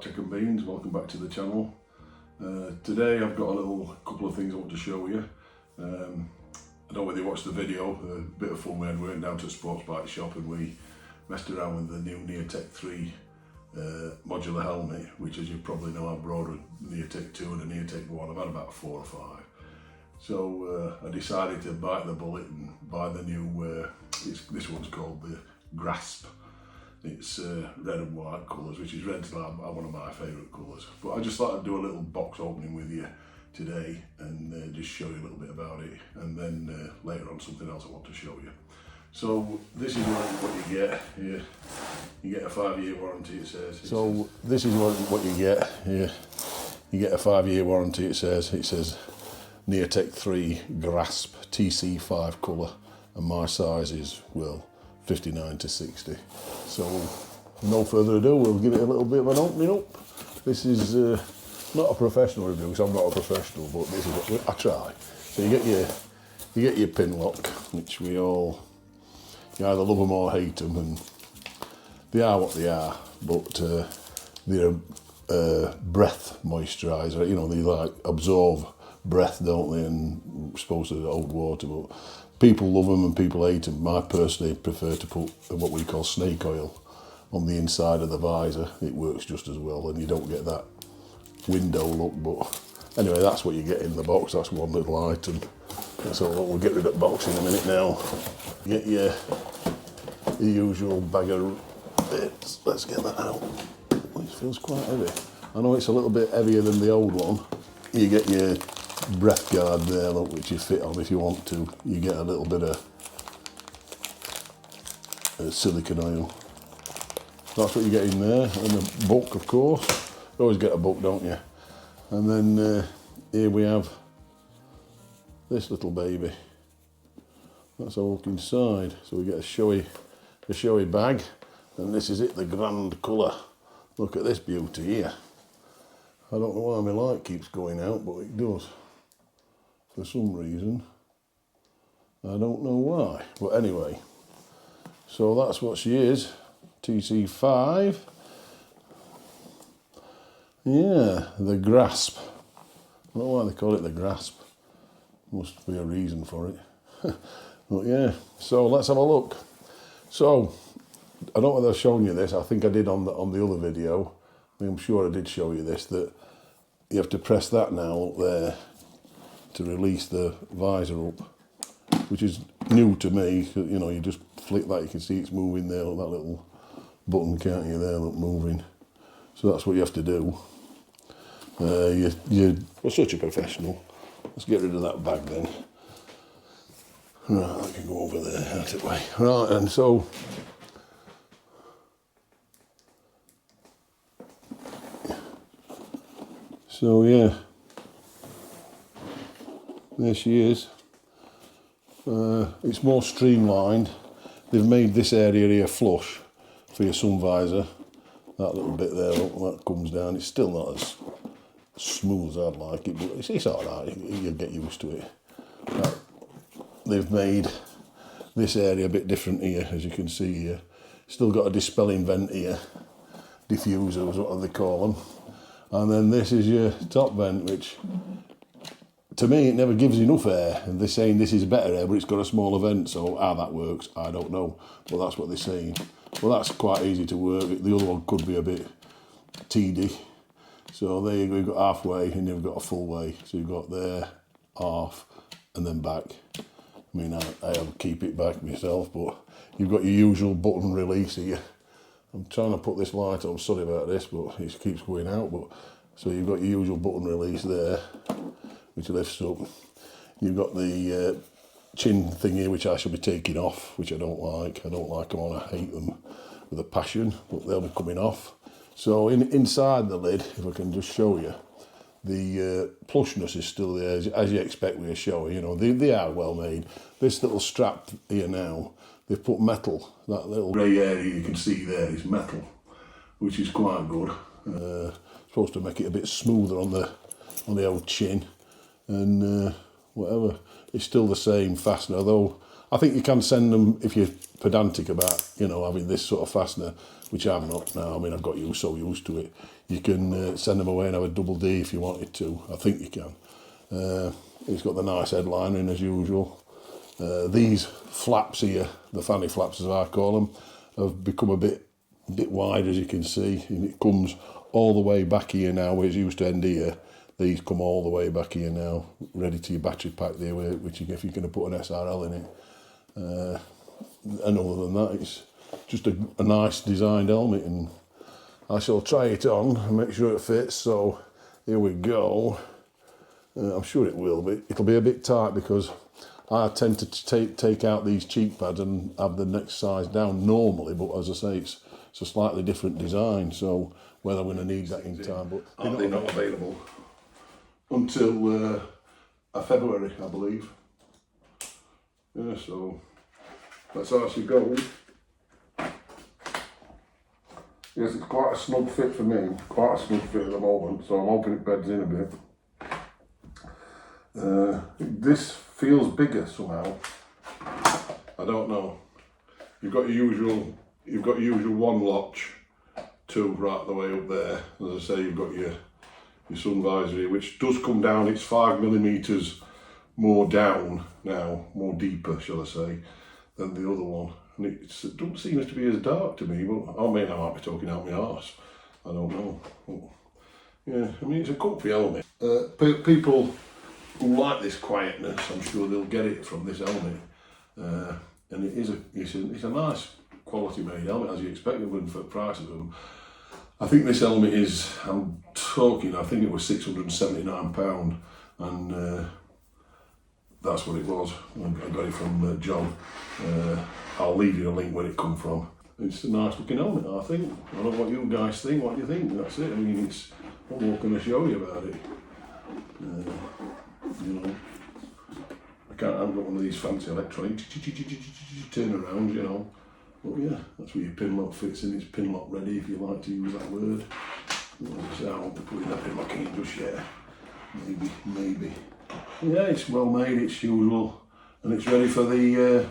Neotec and Beans, welcome back to the channel. Today I've got a couple of things I want to show you. I don't know whether you watched the video, a bit of fun we had. We went down to a sports bike shop and we messed around with the new Neotec 3 modular helmet, which, as you probably know, I've brought a Neotec 2 and a Neotec 1. I've had about 4 or 5. So I decided to bite the bullet and buy the new, this one's called the Grasp. It's red and white colours, which is red's like one of my favourite colours. But I just thought I'd do a little box opening with you today and just show you a little bit about it. And then later on something else I want to show you. So this is what you get here. You get a 5-year warranty, it says. So this is what you get here. You get a 5-year warranty, it says. It says Neotec 3 Grasp TC-5 colour. And my size is, well, 59 to 60. So no further ado, we'll give it a little bit of an opening up. This is not a professional review, because I'm not a professional, but this is what I try. So you get your pin lock, which we all, you either love them or hate them, and they are what they are, but they're breath moisturiser. You know, they like absorb breath, don't they, and supposed to hold water, but people love them and people hate them. I personally prefer to put what we call snake oil on the inside of the visor. It works just as well and you don't get that window look. But anyway, that's what you get in the box. That's one little item. So we'll get rid of the box in a minute now. Get your usual bag of bits. Let's get that out. It feels quite heavy. I know it's a little bit heavier than the old one. You get your breath guard there, look, which you fit on if you want to. You get a little bit of silicone oil. That's what you get in there, and a book, of course. You always get a book, don't you? And then here we have this little baby. That's a look inside. So we get a Shoei bag, and this is it, the grand colour. Look at this beauty here. I don't know why my light keeps going out, but it does. For some reason. I don't know why. But anyway, so that's what she is. TC-5. Yeah, the Grasp. I don't know why they call it the Grasp. Must be a reason for it. But yeah, so let's have a look. So, I don't know whether I've shown you this. I think I did on the other video. I'm sure I did show you this, that you have to press that now up there to release the visor up, which is new to me. You know, you just flick that, you can see it's moving there, look, that little button, can't you, there, look, moving. So that's what you have to do. You're such a professional. Let's get rid of that bag then. Right, I can go over there, out of the way. Right, and so, yeah. There she is. It's more streamlined. They've made this area here flush for your sun visor. That little bit there, look, that comes down. It's still not as smooth as I'd like it, but it's alright, you'll get used to it. They've made this area a bit different here, as you can see here. Still got a dispelling vent here. Diffuser is what they call them. And then this is your top vent, which to me, it never gives enough air, and they're saying this is better air, but it's got a smaller vent, so how that works, I don't know. But that's what they're saying. Well, that's quite easy to work. The other one could be a bit teedy. So there you go, you've got halfway, and you've got a full way. So you've got there, half, and then back. I mean, I keep it back myself, but you've got your usual button release here. I'm trying to put this light on, sorry about this, but it keeps going out. But so you've got your usual button release there, which lifts up. You've got the chin thing here, which I should be taking off, which I don't like. I don't like them on, I hate them with a passion, but they'll be coming off. So inside the lid, if I can just show you, the plushness is still there, as you expect with a Shoei. You know, they are well made. This little strap here now, they've put metal, that little grey area you can see there is metal, which is quite good. Supposed to make it a bit smoother on the old chin. And whatever, it's still the same fastener, although I think you can send them if you're pedantic about, you know, having this sort of fastener, which I'm not now. I mean, I've got so used to it. You can send them away and have a double D if you wanted to. I think you can. It's got the nice headliner in as usual. These flaps here, the fanny flaps as I call them, have become a bit wide, as you can see, and it comes all the way back here now, where it used to end here. These come all the way back here now, ready to your battery pack there, which if you're going to put an SRL in it. And other than that, it's just a nice designed helmet, and I shall try it on and make sure it fits. So here we go. I'm sure it will, but it'll be a bit tight because I tend to take out these cheek pads and have the next size down normally, but as I say, it's a slightly different design, so whether I'm going to need that in time, but they're not available until February, I believe. Yeah, so let's actually go. Yes, it's quite a snug fit for me, quite a snug fit at the moment, so I'm hoping it beds in a bit. This feels bigger somehow. I don't know. You've got your usual one latch, two right the way up there. As I say, you've got your sun visor here, which does come down. It's 5mm more down now, more deeper, shall I say, than the other one. And it doesn't seem to be as dark to me, but I mean, I might be talking out my arse. I don't know. But, yeah, I mean, it's a comfy helmet. People who like this quietness, I'm sure they'll get it from this helmet. And it's a nice quality made helmet, as you expect it would for the price of them. I think this helmet is, I think it was £679, and that's what it was. I got it from John. I'll leave you a link where it come from. It's a nice looking helmet, I think. I don't know what you guys think. What do you think? That's it. I mean, what more can I show you about it? You know, I haven't got one of these fancy electronic turn around, you know. But yeah, that's where your pin lock fits in. It's pin lock ready, if you like to use that word. So I won't be putting that pin lock in just yet. Maybe. Yeah, it's well made, it's usual, and it's ready for the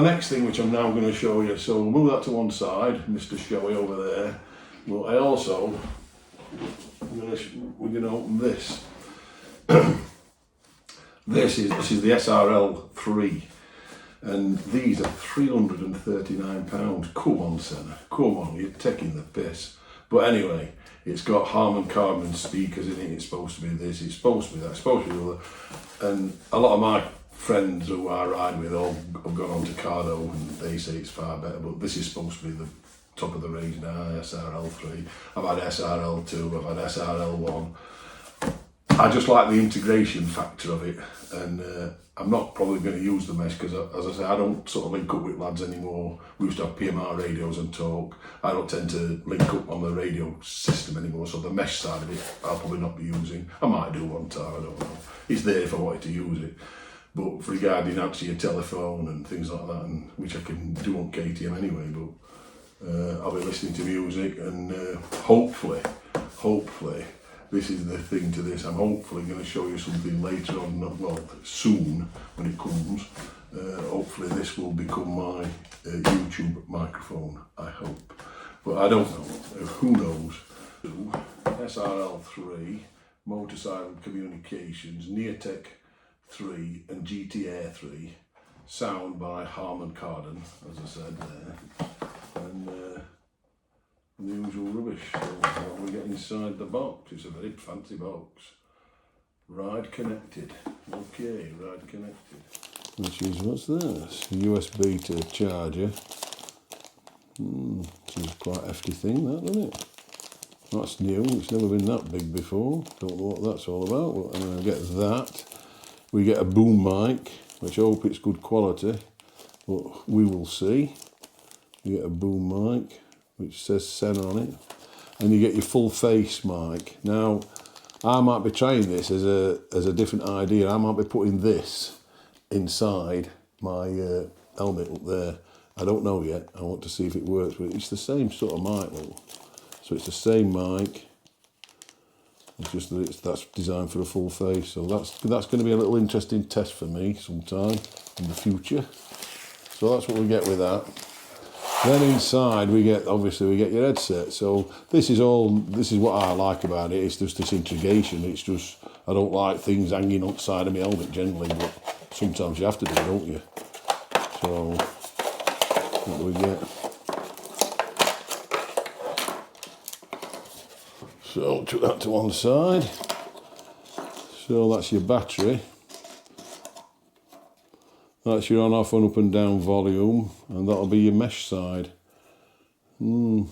next thing, which I'm now going to show you. So we'll move that to one side, Mr. Shoei over there. Well, we're going to open this. This is the SRL 3, and these are £339. Come on, Sena, come on, you're taking the piss. But anyway, it's got Harman Kardon speakers in it. It's supposed to be this, it's supposed to be that, it's supposed to be the other. And a lot of my friends who I ride with all have gone on to Cardo, and they say it's far better, but this is supposed to be the top of the range now, SRL 3. I've had SRL 2, I've had SRL 1. I just like the integration factor of it, and I'm not probably going to use the mesh because, as I say, I don't sort of link up with lads anymore. We used to have PMR radios and talk. I don't tend to link up on the radio system anymore, so the mesh side of it I'll probably not be using. I might do one time, I don't know. It's there if I wanted to use it. But for regarding actually a telephone and things like that, and which I can do on KTM anyway, but I'll be listening to music, and hopefully, this is the thing to this. I'm hopefully going to show you something later on, well, soon when it comes. Hopefully this will become my YouTube microphone, I hope. But I don't know, who knows. SRL 3, Motorcycle Communications, Neotec 3 and GT Air 3. Sound by Harman Kardon, as I said there. And the usual rubbish. So what we get inside the box, it's a very fancy box. Ride connected. Okay, ride connected. Which is, what's this? USB to charger. It's quite a hefty thing, that, isn't it? That's new, it's never been that big before. Don't know what that's all about. But we get that. We get a boom mic, which I hope it's good quality, but we will see. You get a boom mic, which says Sena on it, and you get your full face mic. Now, I might be trying this as a different idea. I might be putting this inside my helmet up there. I don't know yet. I want to see if it works, but it's the same sort of mic, look. So it's the same mic, It's just that that's designed for a full face. So that's going to be a little interesting test for me sometime in the future. So that's what we get with that. Then inside we get your headset. So this is what I like about it. It's just this integration. It's just, I don't like things hanging outside of my helmet generally, but sometimes you have to do it, don't you? So what do we get? So took that to one side. So that's your battery. That's your on, off, and up and down volume, and that'll be your mesh side. Harman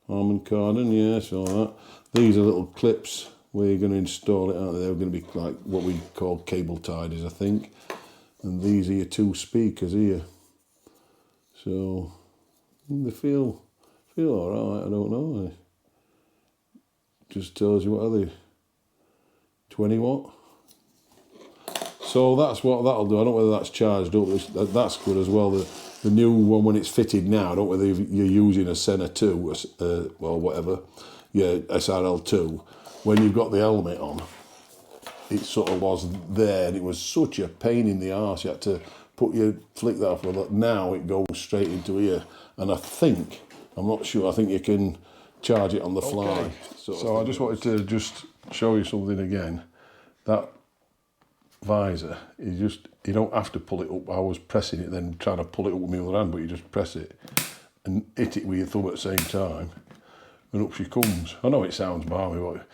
Kardon, yeah, so that. These are little clips where you're going to install it, aren't they? They're going to be like what we call cable tidies, I think. And these are your two speakers here. So they feel alright, I don't know. Just tells you what are they? 20 watt. So that's what that'll do. I don't know whether that's charged up. That's good as well. The new one, when it's fitted now, I don't know whether you're using a Sena 2 or whatever, yeah, SRL 2. When you've got the helmet on, it sort of was there, and it was such a pain in the arse. You had to flick that off. Well, now it goes straight into here, and I'm not sure. I think you can charge it on the fly. Okay. So I just wanted to show you something again. That visor, you don't have to pull it up. I was pressing it, then trying to pull it up with my other hand, but you just press it and hit it with your thumb at the same time, and up she comes. I know it sounds balmy, but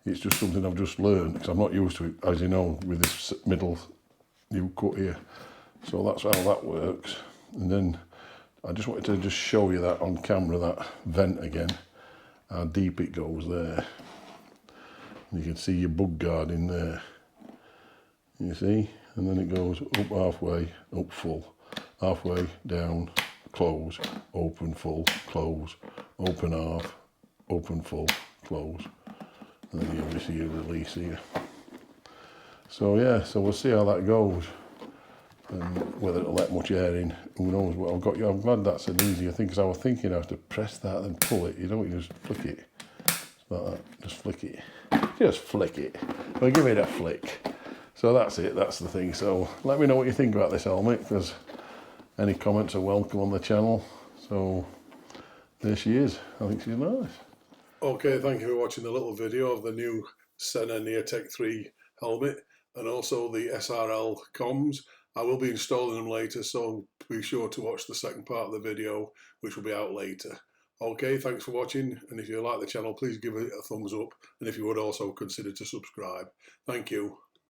it's just something I've just learned, because I'm not used to it, as you know, with this middle new cut here. So that's how that works. And then I just wanted to just show you that on camera, that vent again, how deep it goes there. And you can see your bug guard in there. You see, and then it goes up halfway, up full, halfway down, close, open full, close, open half, open full, close, and then you obviously your release here. So yeah, so we'll see how that goes, and whether it'll let much air in, who knows. What I'm glad that's an easier thing, because I was thinking I have to press that and pull it. You don't, you just flick it, like that, just flick it, just flick it, well, give it a flick. So that's it, that's the thing. So let me know what you think about this helmet, because any comments are welcome on the channel. So there she is. I think she's nice. Okay, thank you for watching the little video of the new Sena Neotec 3 helmet, and also the SRL comms. I will be installing them later, so be sure to watch the second part of the video, which will be out later. Okay, thanks for watching, and if you like the channel, please give it a thumbs up, and if you would also consider to subscribe. Thank you.